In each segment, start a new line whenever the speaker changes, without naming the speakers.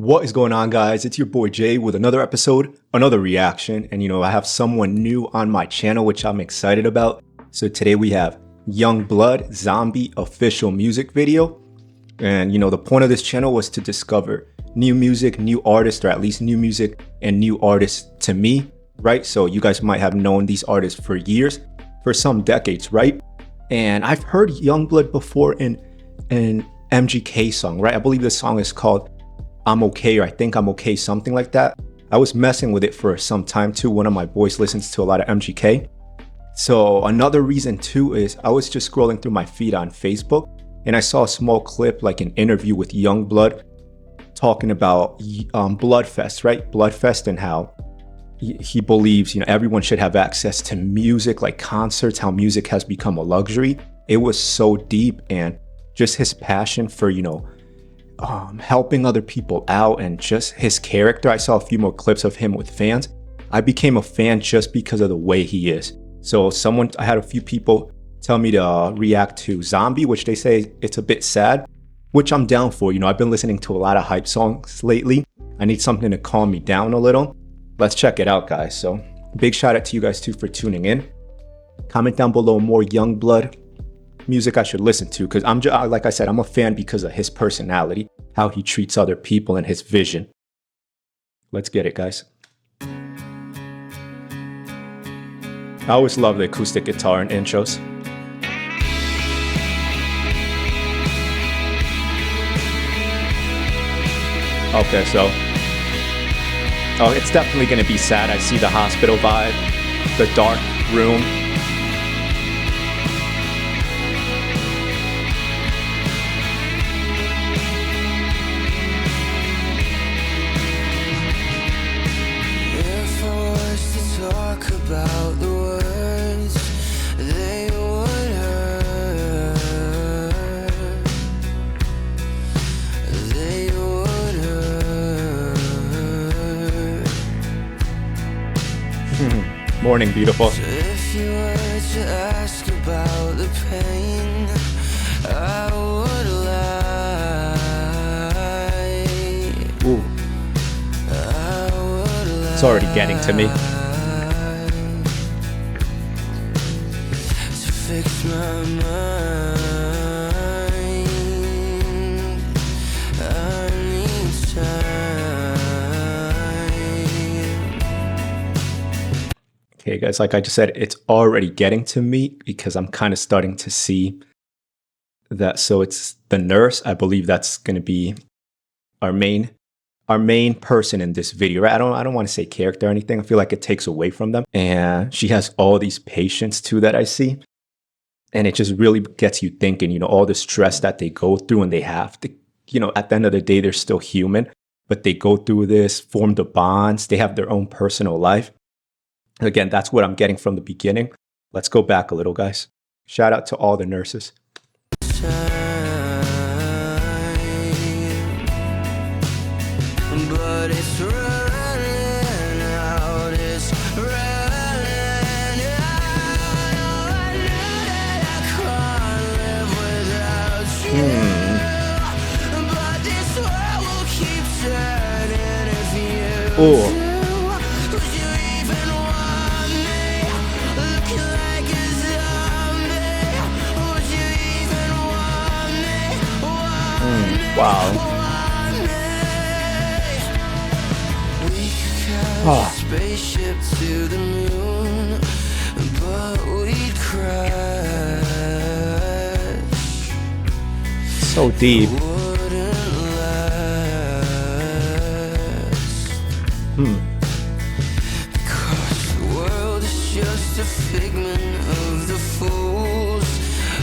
What is going on, guys? It's your boy Jay with another episode, another reaction. And I have someone new on my channel, which I'm excited about. So today we have Yungblud Zombie official music video. And the point of this channel was to discover new music, new artists, or at least new music and new artists to me, right? So you guys might have known these artists for years, for some decades, right? And I've heard Yungblud before in an MGK song, right? I believe the song is called I'm Okay, or I Think I'm Okay, something like that. I was messing with it for some time too. One of my boys listens to a lot of MGK. So another reason too is I was just scrolling through my feed on Facebook and I saw a small clip, like an interview with Yungblud talking about Bloodfest, right? Bloodfest, and how he believes everyone should have access to music, like concerts, how music has become a luxury. It was so deep, and just his passion for helping other people out, and just his character. I saw a few more clips of him with fans. I became a fan just because of the way he is. So I had a few people tell me to react to Zombie, which they say it's a bit sad, which I'm down for. I've been listening to a lot of hype songs lately. I need something to calm me down a little. Let's check it out, guys. So big shout out to you guys too for tuning in. Comment down below more Yungblud music I should listen to, because like I said, I'm a fan because of his personality, how he treats other people, and his vision. Let's get it, guys. I always love the acoustic guitar in intros. Okay, so it's definitely gonna be sad. I see the hospital vibe, the dark room.
About the words they would hurt, they would hurt.
Morning, beautiful.
So if you were to ask about the pain, I would lie.
Ooh. It's already getting to me.
Fix my mind, I need time.
Okay, guys, like I just said, it's already getting to me because I'm kind of starting to see that. So it's the nurse. I believe that's going to be our main person in this video, right? I don't want to say character or anything. I feel like it takes away from them. And she has all these patients too that I see. And it just really gets you thinking, all the stress that they go through, and they have to, at the end of the day, they're still human, but they go through this, form the bonds, they have their own personal life. Again, that's what I'm getting from the beginning. Let's go back a little, guys. Shout out to all the nurses.
But it's running out, it's running out. I knew that I can't live without you. But this world will keep turning if you do. Would you even want me looking like a zombie? Would you even want me?
Wow.
Spaceship to the moon, but we'd crash.
So deep.
Wouldn't last. Because the world is just a figment of the fools,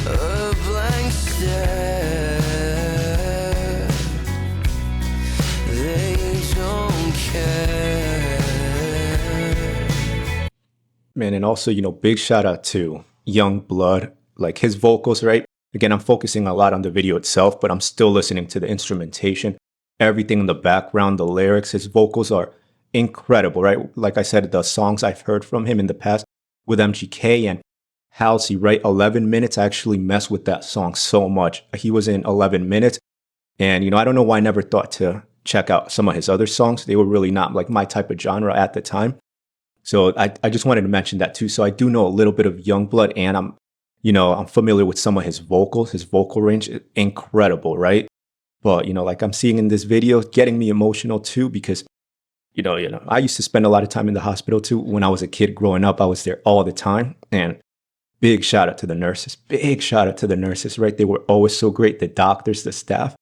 a blank stare. They don't care.
Man, and also, big shout out to Yungblud, like his vocals, right? Again, I'm focusing a lot on the video itself, but I'm still listening to the instrumentation, everything in the background, the lyrics. His vocals are incredible, right? Like I said, the songs I've heard from him in the past with MGK and Halsey, right? 11 Minutes, I actually messed with that song so much. He was in 11 Minutes, and I don't know why I never thought to check out some of his other songs. They were really not like my type of genre at the time. So I just wanted to mention that too. So I do know a little bit of Yungblud, and I'm familiar with some of his vocals. His vocal range is incredible, right? But, like I'm seeing in this video, getting me emotional too, because, I used to spend a lot of time in the hospital too. When I was a kid growing up, I was there all the time. And big shout out to the nurses. Big shout out to the nurses, right? They were always so great. The doctors, the staff.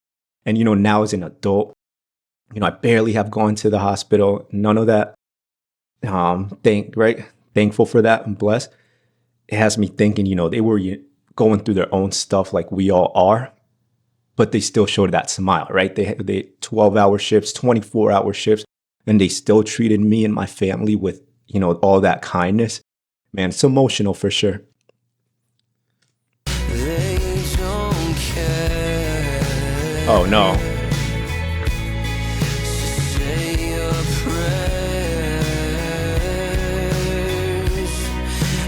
And, now as an adult, I barely have gone to the hospital. None of that. Thankful for that and blessed. It has me thinking, they were going through their own stuff like we all are, but they still showed that smile, right? They 12-hour shifts, 24-hour shifts, and they still treated me and my family with, all that kindness. Man, it's emotional for sure.
They don't care.
Oh no.
Say your prayers.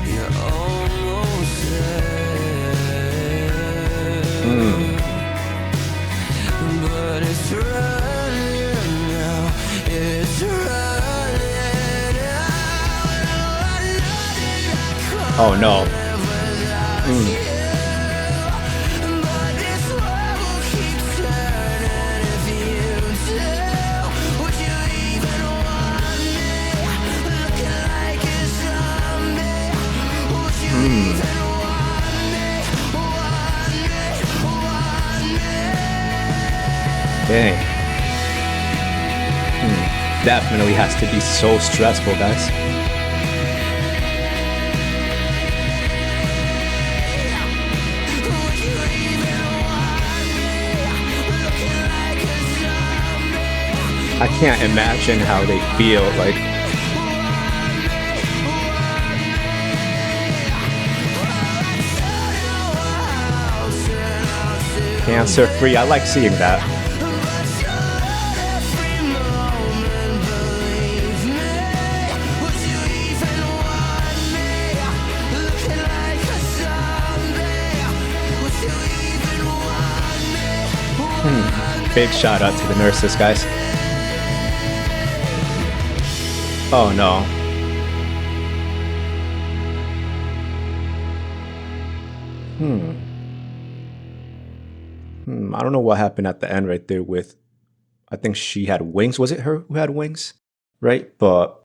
You're almost there. But it's running now. It's running out.
Oh no.
But this world will keep turning if you do. Would you even want me? Looking like a zombie. Would you even want me? Want me?
Dang. Definitely has to be so stressful, guys.
Would you even want me? Looking like a zombie.
I can't imagine how they feel. Like, cancer free. I like seeing that. Big shout out to the nurses, guys. Oh no. I don't know what happened at the end right there with, I think she had wings. Was it her who had wings? Right? But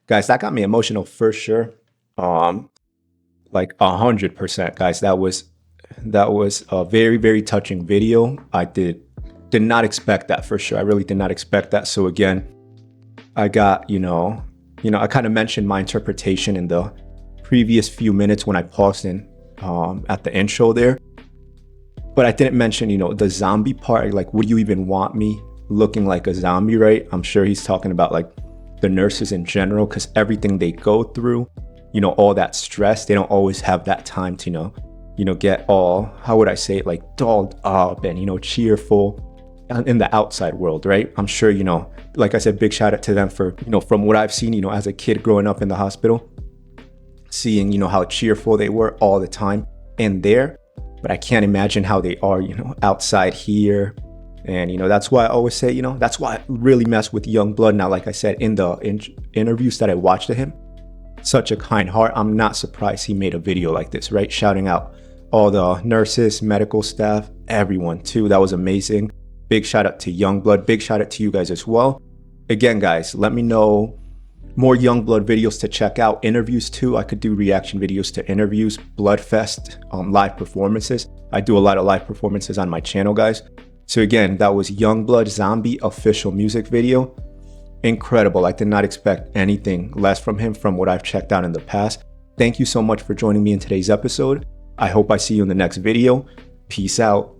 guys, that got me emotional for sure. Like 100%, guys. That was a very, very touching video. I did not expect that for sure. I really did not expect that. So again, I got, I kind of mentioned my interpretation in the previous few minutes when I paused in at the intro there. But I didn't mention, the zombie part. Like, would you even want me looking like a zombie, right? I'm sure he's talking about like the nurses in general, because everything they go through, all that stress, they don't always have that time to, get all, how would I say it, like dolled up and, cheerful in the outside world, right? I'm sure, like I said, big shout out to them for, from what I've seen, as a kid growing up in the hospital, seeing, how cheerful they were all the time in there. But I can't imagine how they are, outside here. And, that's why I always say, that's why I really mess with Yungblud. Now, like I said, in the interviews that I watched of him, such a kind heart. I'm not surprised he made a video like this, right? Shouting out all the nurses, medical staff, everyone too. That was amazing. Big shout out to Yungblud. Big shout out to you guys as well. Again, guys, let me know more Yungblud videos to check out. Interviews too. I could do reaction videos to interviews, Bloodfest, live performances. I do a lot of live performances on my channel, guys. So again, that was Yungblud Zombie official music video. Incredible. I did not expect anything less from him from what I've checked out in the past. Thank you so much for joining me in today's episode. I hope I see you in the next video. Peace out.